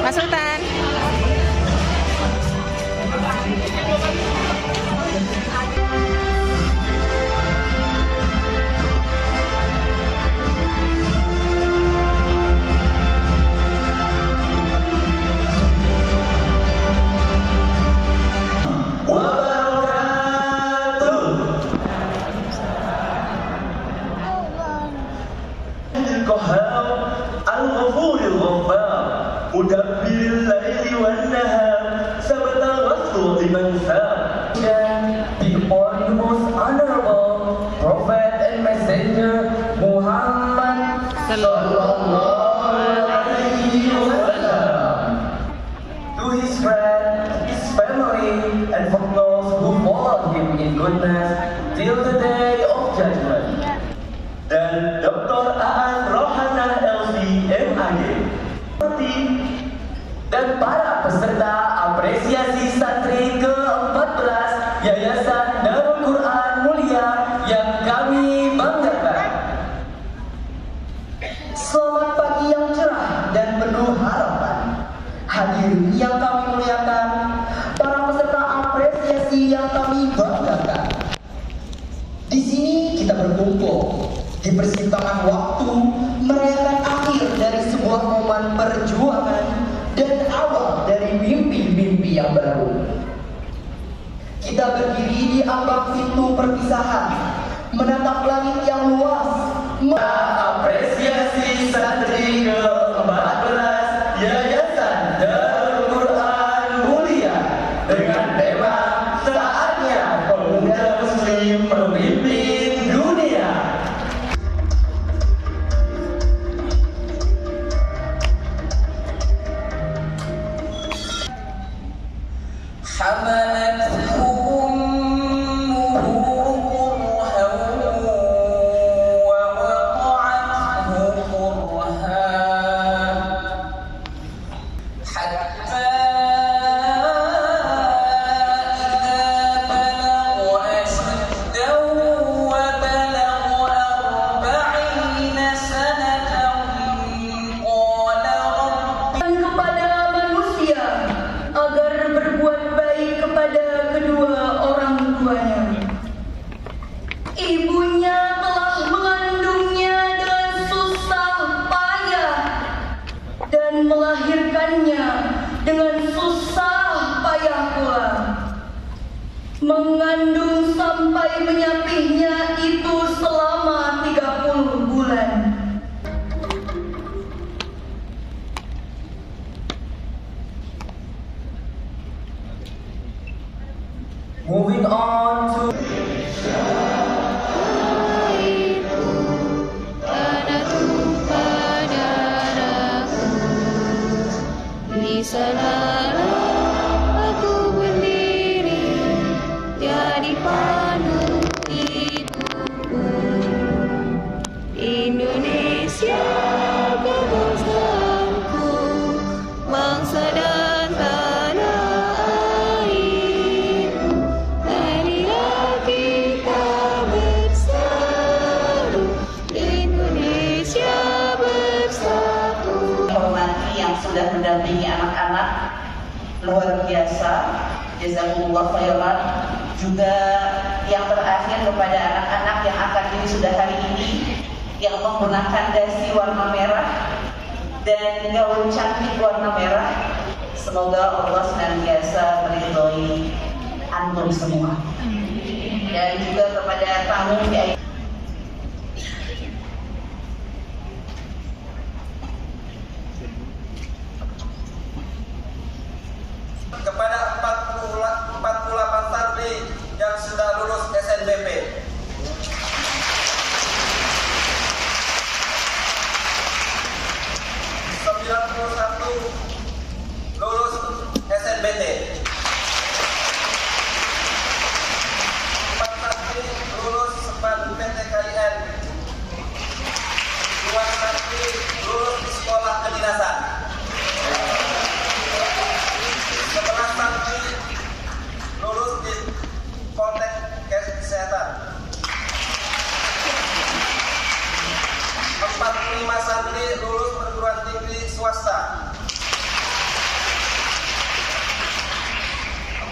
Mas Sultan. Mudabbil laili wan nahar sabata waslu liman sab. Before the most honorable Prophet and Messenger Muhammad sallallahu alaihi wasallam, to his friend, his family, and for those who follow him in goodness till the day of judgment. Dan Dr. Aan Rohana LC MAG dan para peserta apresiasi santri ke-14 Yayasan Darul Quran Mulia yang kami banggakan. Selamat pagi yang cerah dan penuh harapan. Hadirin yang kami muliakan, para peserta apresiasi yang kami banggakan. Di sini kita berkumpul di persimpangan waktu merayakan akhir dari sebuah momen perjuangan dan awal dari mimpi-mimpi yang baru. Kita berdiri di ambang pintu perpisahan, menatap langit yang luas. Apresiasi santri ke-14 Yayasan Darul Quran Mulia dengan tema saatnya pemuda muslim memimpin dunia. Melahirkannya dengan susah payah pula, mengandung sampai menyapihnya itu selama 30 bulan. Moving on to sana aku berdiri jadi pandu ibuku. Indonesia bangsaku, bangsa dan tanah airku. Marilah kita bersatu, Indonesia bersatu. Hormati yang sudah mendampingi anak-anak, luar biasa, jazakumullah khairan. Juga yang terakhir kepada anak-anak yang akan wisuda hari ini, yang menggunakan dasi warna merah dan gaun cantik warna merah. Semoga Allah senantiasa meridhoi antum semua. Dan juga kepada tamu VIP. Kepada 48 santri yang sudah lulus SNBP. 45 santri lulus perguruan tinggi swasta.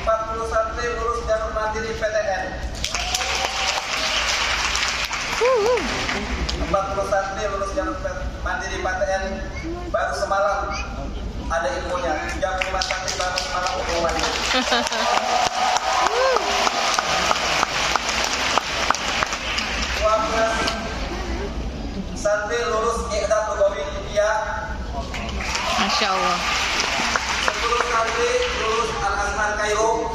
40 santri lulus jalur mandiri PTN. 40 santri lulus jalur mandiri PTN baru semalam ada infonya. 35 santri baru semalam pengumumannya. 12 santri lulus I'dad Lugawi India. Masya Allah. 10 santri lulus Al-Azhar Kairo.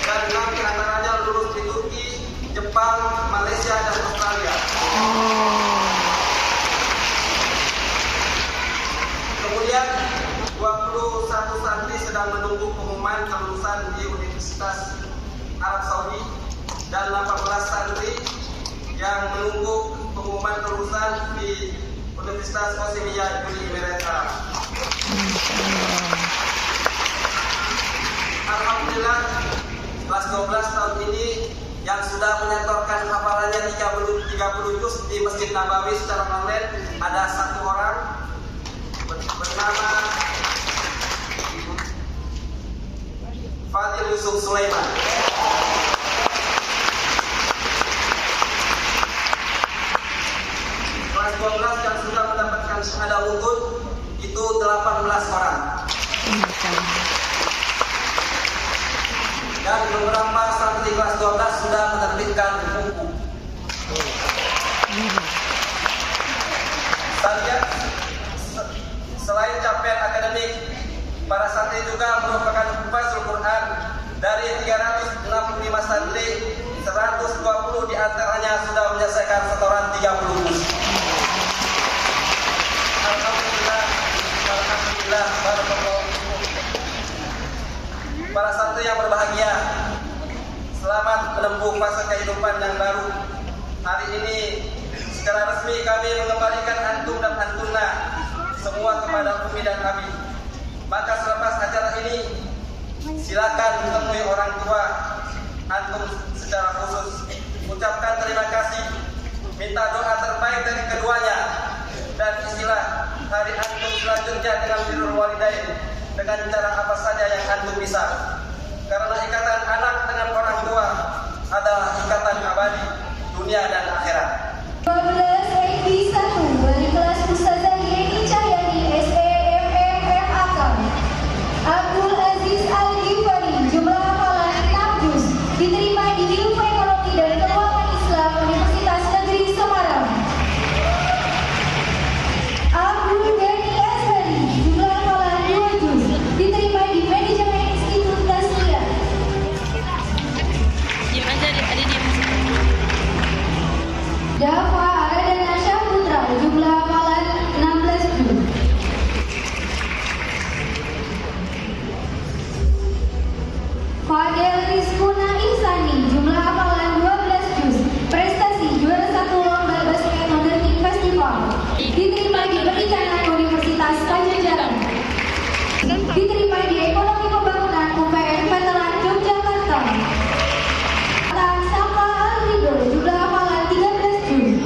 Dan 6 diantaranya lulus di Turki, Jepang, Malaysia, dan Australia. Kemudian 21 santri sedang menunggu pengumuman kelulusan di Universitas Arab Saudi dan 18 santri yang menunggu pengumuman kelulusan di Universitas Qasimiyah Uni Emirat Arab. Alhamdulillah, kelas 12 tahun ini yang sudah menyetorkan hafalannya 30 juz di Masjid Nabawi secara online ada 1 orang bernama Fadil Yusuf Sulaiman. Kelas 12 yang sudah mendapatkan syahadah wujud itu 18 orang. Dan beberapa santri kelas 12 sudah menerbitkan buku. Selain capaian akademik, para santri juga merupakan hufazul Quran. Dari 365 santri, 120 diantaranya sudah menyelesaikan setoran 30 juz. Alhamdulillah, alhamdulillah, barakallahu fikum. Para santri yang berbahagia, selamat menempuh fase kehidupan yang baru. Hari ini secara resmi kami mengembalikan antum dan antuna semua kepada Umi dan Abi. Maka selepas acara ini, silakan menemui orang tua antum secara khusus, ucapkan terima kasih, minta doa terbaik dari keduanya, dan istilah hari antum selanjutnya dengan birrul walidain dengan cara apa saja yang antum bisa. Karena ikatan anak dengan orang tua adalah ikatan abadi dunia dan akhirat. 12 XB 1 dari kelas Ustazah Yeni Cahyani SEMMFAK. Abdul Aziz Al-Ghifari, jumlah hafalan 6 juz, diterima di Ilmu Ekonomi dan Keuangan Islam Universitas Negeri Semarang. Abdul Ghani Azhari, jumlah hafalan 2 juz, diterima di Manajemen Institut Tasniah. Diam aja, tadi diam. Dafa Aradana Syahputra, jumlah hafalan 16 juz. Fadel Rizkuna Ihsani, jumlah hafalan 12 juz, prestasi juara 1 lomba basket Modern Festival, diterima di Perikanan Universitas Pajajaran, diterima di Ekonomi Pembangunan UPN Veteran Yogyakarta. Saka Al-Ridho, jumlah hafalan 13 juz,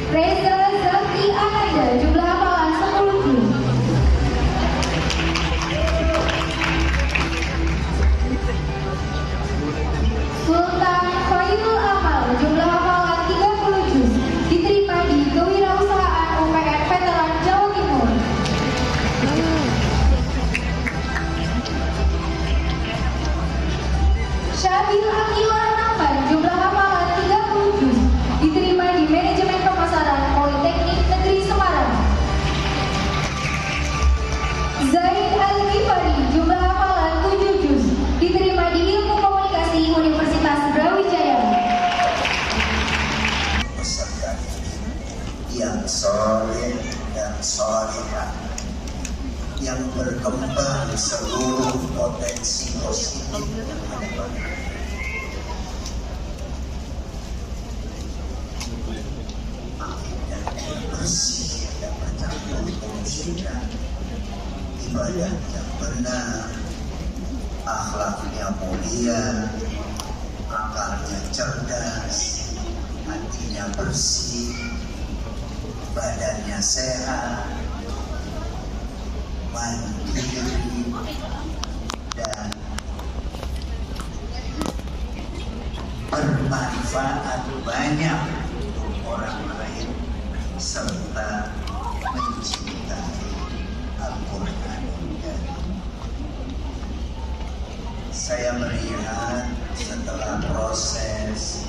Reza Zaki Ananda, jumlah hafalan 10 juz. Sultan Khairul Amal, jumlah hafalan 30 juz. Diterima di Kewirausahaan UPN Veteran Jawa Timur. Syabil Akila Nafan, jumlah hafalan 30 juz. Diterima di Manajemen Pemasaran Politeknik Negeri Semarang. Zaid Al-Ghifari, jumlah hafalan 7 juz. Diterima di Ilmu Komunikasi Universitas Brawijaya. Peserta yang soleh dan solehah, yang berkembang seluruh potensi positif akidahnya bersih dan bercampur kemusyrikan, ibadah yang benar, akhlaknya mulia, akalnya cerdas, hatinya bersih, badannya sehat, mandiri, dan bermanfaat banyak untuk orang lain, serta mencintai Al-Quran. Saya melihat setelah proses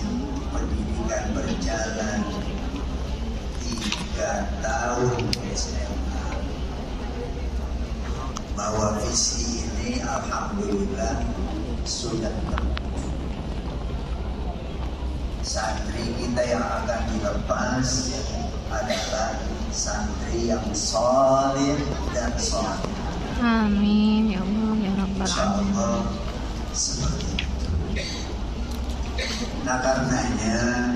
pendidikan berjalan 3 tahun SMA, bahwa visi ini alhamdulillah sudah terwujud. Santri kita yang akan dilepas adalah santri yang soleh dan soleh. Amin ya Allah ya Rabbal Insya Alamin. Allah seperti itu. Nah karenanya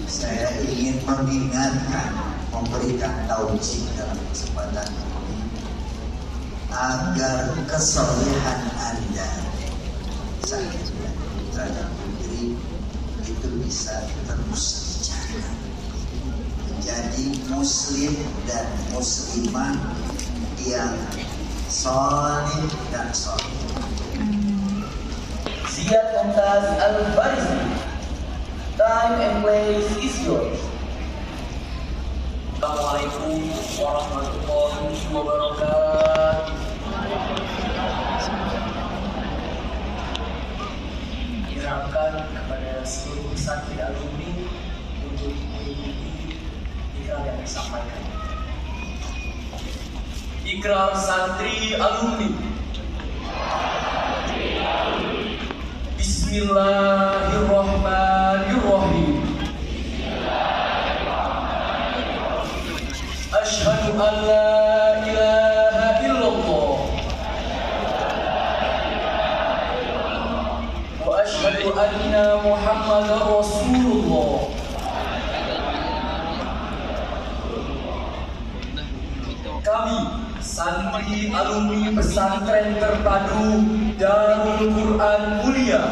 saya ingin mengingatkan, memberikan taujih dalam kesempatan ini agar kesolehan Anda, saya dan putra dan putri, itu bisa terus dijaga, menjadi muslim dan muslimah yang soleh dan soleh. Ziyad Mumtaz Al-Farizi. Time and place is yours. Assalamualaikum warahmatullahi wabarakatuh. Diharapkan kepada seluruh santri alumni untuk mengikuti ikrar yang disampaikan. Ikrar santri alumni. Bismillahirrahmanirrahim. Asyhadu an la ilaha illallah wa asyhadu anna Muhammadar Rasulullah. Kami santri alumni pesantren terpadu Darul Quran Mulia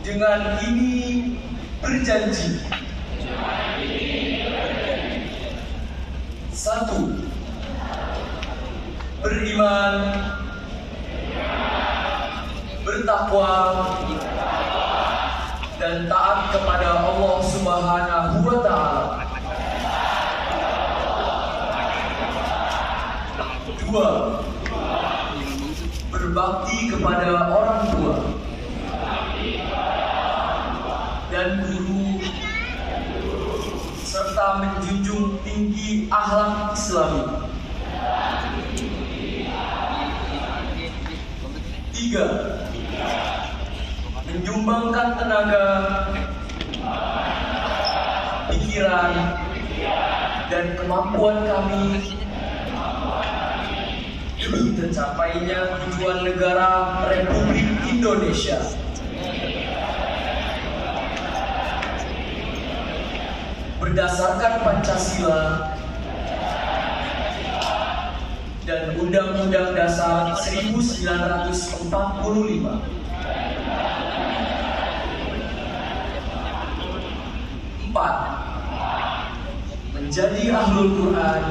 dengan ini berjanji. 1. Beriman, bertakwa, dan taat kepada Allah Subhanahu wa Ta'ala. 2. Berbakti kepada orang tua dan guru, serta menjunjung tinggi akhlak Islami. 3. Menyumbangkan tenaga, pikiran, dan kemampuan kami demi tercapainya tujuan negara Republik Indonesia. Berdasarkan Pancasila dan Undang-Undang Dasar 1945, 4. Menjadi ahlul Quran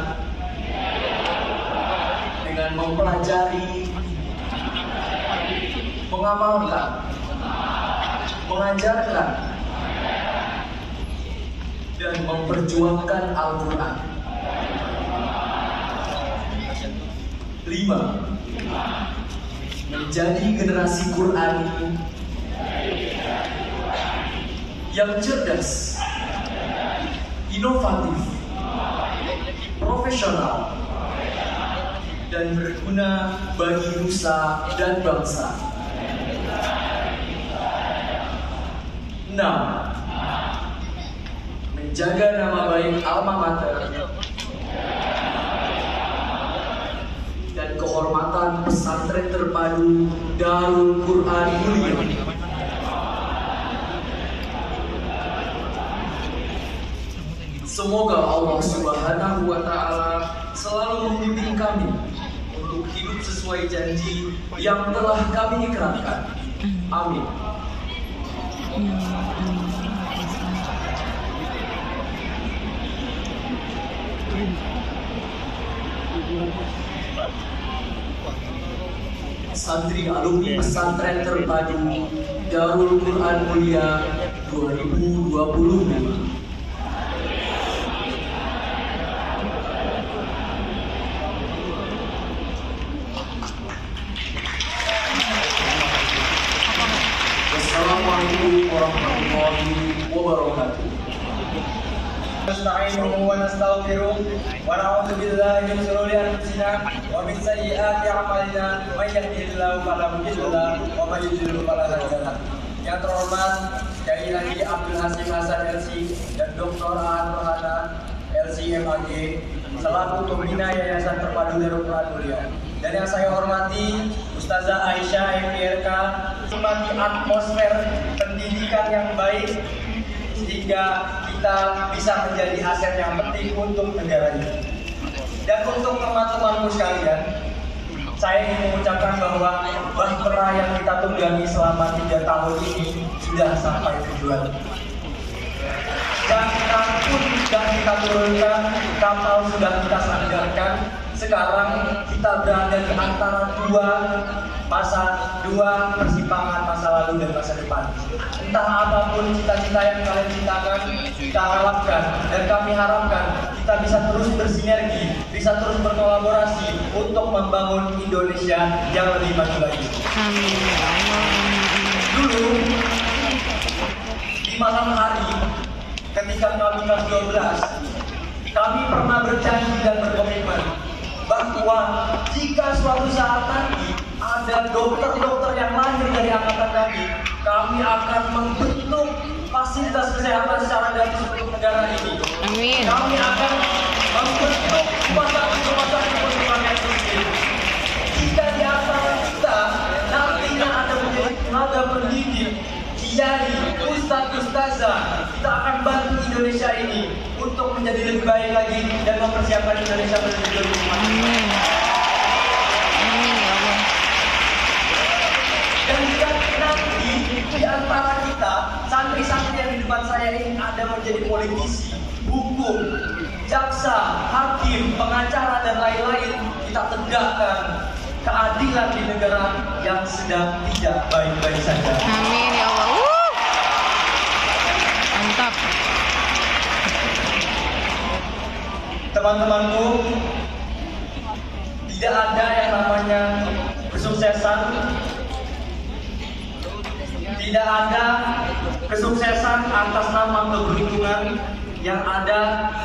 dengan mempelajari, mengamalkan, mengajarkan, dan memperjuangkan Al-Quran. 5. Menjadi generasi Qurani yang cerdas, inovatif, profesional, dan berguna bagi nusa dan bangsa. 6. Menjaga nama baik alma mater dan kehormatan pesantren terpadu Darul Quran Mulia. Semoga Allah Subhanahu wa Ta'ala selalu membimbing kami untuk hidup sesuai janji yang telah kami ikrarkan. Amin. Santri alumni pesantren terpadu Darul Quran Mulia 2025. Wassalamualaikum warahmatullahi wabarakatuh. نستعينه ونستغفره ونعوذ بالله من شرور انفسنا ومن سيئات اعمالنا من يهده الله فلا مضل له ومن يضلل فلا هادي له. Yang terhormat Kiai Haji Abdul Hasim Hasan LC dan Dr. Aan Rohana LC MAG selaku pembina Yayasan Terpadu Darul Quran Mulia. Dan yang saya hormati Ustazah Aisyah MPRK, menikmati atmosfer pendidikan yang baik sehingga kita bisa menjadi aset yang penting untuk negara ini. Dan untuk teman-temanku sekalian, saya ingin mengucapkan bahwa bahtera yang kita tunggangi selama 3 tahun ini sudah sampai tujuan. Jangkar pun sudah kita turunkan, kapal sudah kita sandarkan. Sekarang kita berada di antara dua persimpangan masa lalu dan masa depan. Entah apapun cita-cita yang kalian citakan, kita harapkan dan kami harapkan kita bisa terus bersinergi, bisa terus berkolaborasi untuk membangun Indonesia yang lebih maju lagi. Dulu di malam hari ketika kami kelas 12, kami pernah berjanji dan berkomitmen bahwa jika suatu saat nanti ada dokter-dokter yang lahir dari angkatan kami akan membentuk fasilitas kesehatan secara gratis untuk negara ini. Amin. Kami akan membentuk rumah sakit untuk rakyat miskin. Jika di antara kita nantinya ada menjadi tenaga pendidik, kiai, ustadz, ustazah, kita akan bantu Indonesia ini untuk menjadi lebih baik lagi dan mempersiapkan Indonesia menuju 2045. Amin. Amin ya Allah. Dan jika nanti di antara kita santri-santri yang di depan saya ini ada menjadi politisi, hukum, jaksa, hakim, pengacara dan lain-lain, kita tegakkan keadilan di negara yang sedang tidak baik-baik saja. Amin ya Allah. Mantap. Teman-temanku, tidak ada yang namanya kesuksesan. Tidak ada kesuksesan atas nama keberuntungan. Yang ada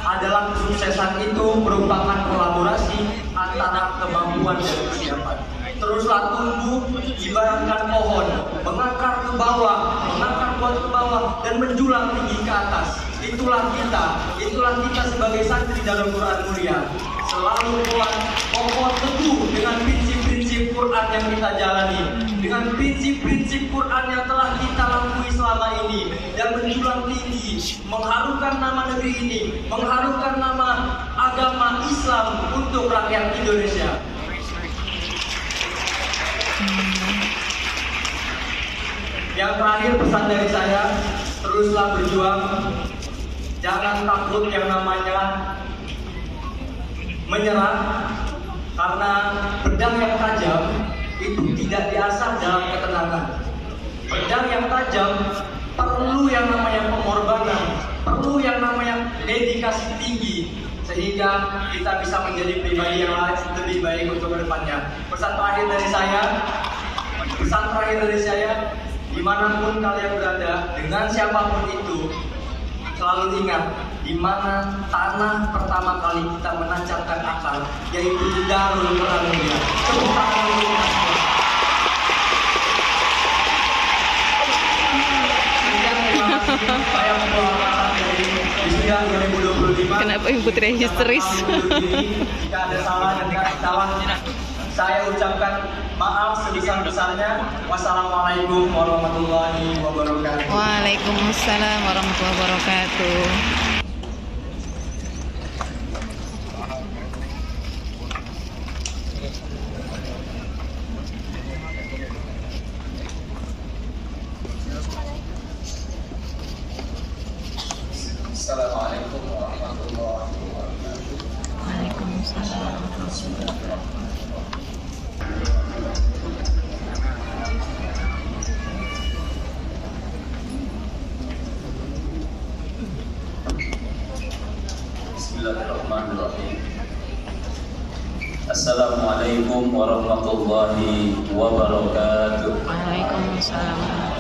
adalah kesuksesan itu merupakan kolaborasi antara kemampuan dan kesiapan. Teruslah tumbuh ibaratkan pohon, mengakar ke bawah, dan menjulang tinggi ke atas. Itulah kita sebagai santri dalam Quran Mulia. Selalu kuat, kokoh teguh dengan prinsip-prinsip Quran yang kita jalani, dengan prinsip-prinsip Quran yang telah kita lampaui selama ini, dan menjulang tinggi, mengharumkan nama negeri ini, mengharumkan nama agama Islam untuk rakyat Indonesia. Yang terakhir pesan dari saya, teruslah berjuang, jangan takut yang namanya menyerah, karena pedang yang tajam itu tidak diasah dalam ketenangan. Pedang yang tajam perlu yang namanya pengorbanan, perlu yang namanya dedikasi tinggi, sehingga kita bisa menjadi pribadi yang lebih baik untuk kedepannya. Pesan terakhir dari saya, dimanapun kalian berada, dengan siapapun itu, selalu ingat di mana tanah pertama kali kita menancapkan akal, yaitu di Darul Quraniyah. Tepuk tangan untuk kita semua. Sekian, terima kasih. Saya mendoakan dari wisuda 2025. Kenapa Ibu Putri histeris? Jika ada salah dan salah, saya ucapkan maaf sebesar-besarnya. Wassalamualaikum warahmatullahi wabarakatuh. Waalaikumsalam warahmatullahi wabarakatuh. Assalamualaikum warahmatullahi wabarakatuh. Waalaikumsalam warahmatullahi wabarakatuh. Bismillahirrahmanirrahim. Assalamualaikum warahmatullahi wabarakatuh. Waalaikumsalam.